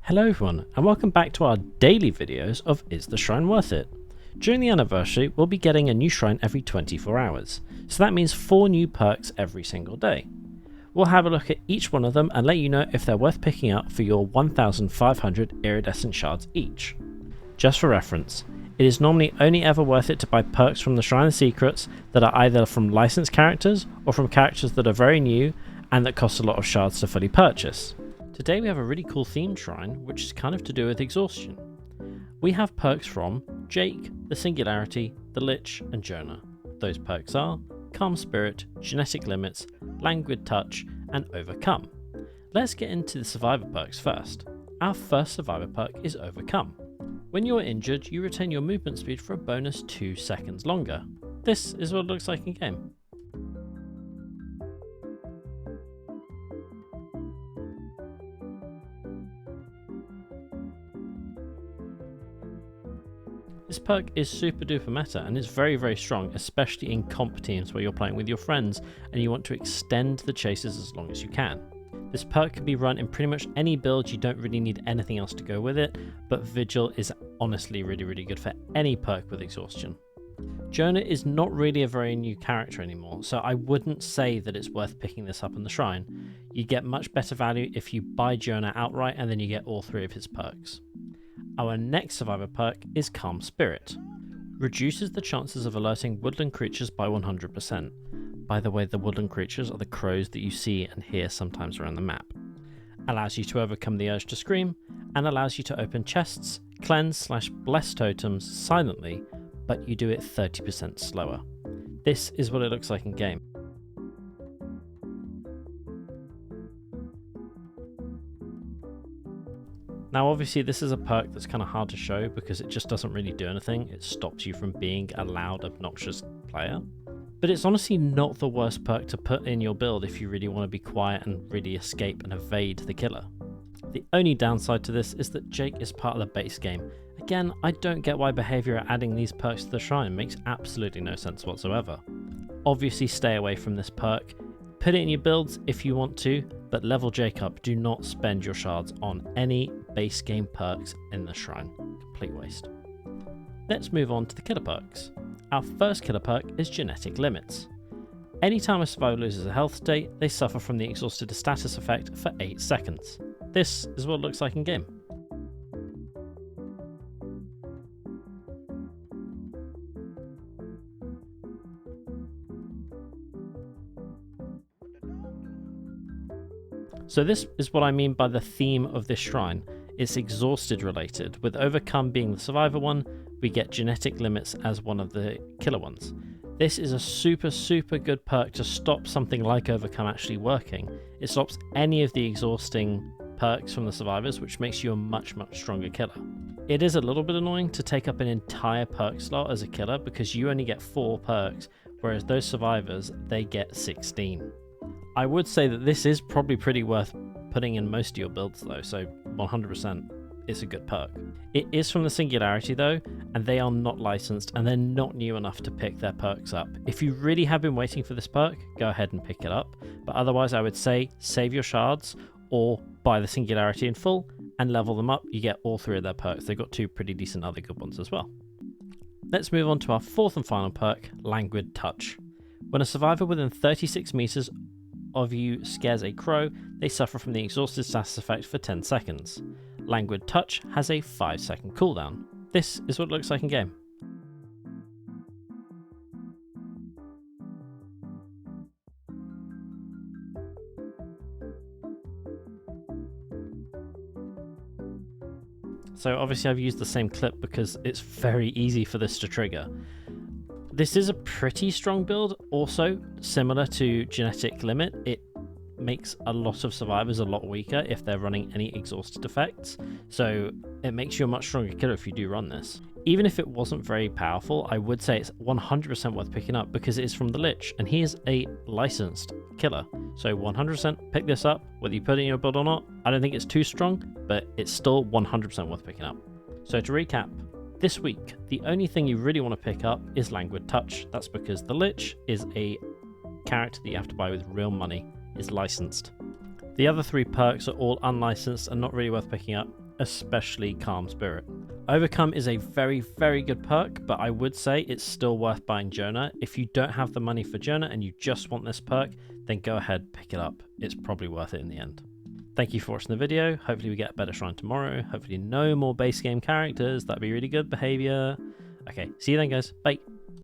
Hello everyone, and welcome back to our daily videos of Is the Shrine Worth It? During the anniversary, we'll be getting a new shrine every 24 hours, so that means 4 new perks every single day. We'll have a look at each one of them and let you know if they're worth picking up for your 1,500 iridescent shards each. Just for reference, it is normally only ever worth it to buy perks from the Shrine Secrets that are either from licensed characters or from characters that are very new and that cost a lot of shards to fully purchase. Today we have a really cool themed shrine which is kind of to do with exhaustion. We have perks from Jake, the Singularity, the Lich and Jonah. Those perks are Calm Spirit, Genetic Limits, Languid Touch and Overcome. Let's get into the survivor perks first. Our first survivor perk is Overcome. When you're injured, you retain your movement speed for a bonus 2 seconds longer. This is what it looks like in game. This perk is super duper meta and is very strong, especially in comp teams where you're playing with your friends and you want to extend the chases as long as you can. This perk can be run in pretty much any build, you don't really need anything else to go with it, but Vigil is honestly really good for any perk with exhaustion. Jonah is not really a very new character anymore, so I wouldn't say that it's worth picking this up in the shrine. You get much better value if you buy Jonah outright and then you get all 3 of his perks. Our next survivor perk is Calm Spirit. Reduces the chances of alerting woodland creatures by 100%. By the way, the woodland creatures are the crows that you see and hear sometimes around the map. Allows you to overcome the urge to scream, and allows you to open chests, cleanse/bless totems silently, but you do it 30% slower. This is what it looks like in game. Now obviously this is a perk that's kind of hard to show because it just doesn't really do anything. It stops you from being a loud, obnoxious player. But it's honestly not the worst perk to put in your build if you really want to be quiet and really escape and evade the killer. The only downside to this is that Jake is part of the base game. Again, I don't get why Behaviour are adding these perks to the shrine, it makes absolutely no sense whatsoever. Obviously stay away from this perk. Put it in your builds if you want to, but level Jake up. Do not spend your shards on any base game perks in the shrine. Complete waste. Let's move on to the killer perks. Our first killer perk is Genetic Limits. Anytime a survivor loses a health state, they suffer from the exhausted status effect for 8 seconds. This is what it looks like in game. So this is what I mean by the theme of this shrine. It's exhausted related, with Overcome being the survivor one, we get Genetic Limits as one of the killer ones. This is a super good perk to stop something like Overcome actually working. It stops any of the exhausting perks from the survivors, which makes you a much stronger killer. It is a little bit annoying to take up an entire perk slot as a killer because you only get 4 perks, whereas those survivors, they get 16. I would say that this is probably pretty worth putting in most of your builds though, so 100% it's a good perk. It is from the Singularity though, and they are not licensed and they're not new enough to pick their perks up. If you really have been waiting for this perk, go ahead and pick it up, but otherwise I would say save your shards or buy the Singularity in full and level them up. You get all 3 of their perks. They've got 2 pretty decent other good ones as well. Let's move on to our 4th and final perk, Languid Touch. When a survivor within 36 meters of you scares a crow, they suffer from the exhausted status effect for 10 seconds. Languid Touch has a 5-second cooldown. This is what it looks like in game. So obviously I've used the same clip because it's very easy for this to trigger. This is a pretty strong build, also similar to Genetic Limit. It makes a lot of survivors a lot weaker if they're running any exhausted effects, so it makes you a much stronger killer if you do run this. Even if it wasn't very powerful, I would say it's 100% worth picking up because it is from the Lich, and he is a licensed killer. So 100% pick this up, whether you put it in your build or not. I don't think it's too strong, but it's still 100% worth picking up. So to recap, this week, the only thing you really want to pick up is Languid Touch. That's because the Lich is a character that you have to buy with real money, is licensed. The other 3 perks are all unlicensed and not really worth picking up. especially Calm Spirit. Overcome is a very, very good perk, but I would say it's still worth buying Jonah. If you don't have the money for Jonah and you just want this perk, then go ahead, pick it up. It's probably worth it in the end. Thank you for watching the video. Hopefully we get a better shrine tomorrow. Hopefully no more base game characters. That'd be really good behavior. Okay, see you then guys. Bye.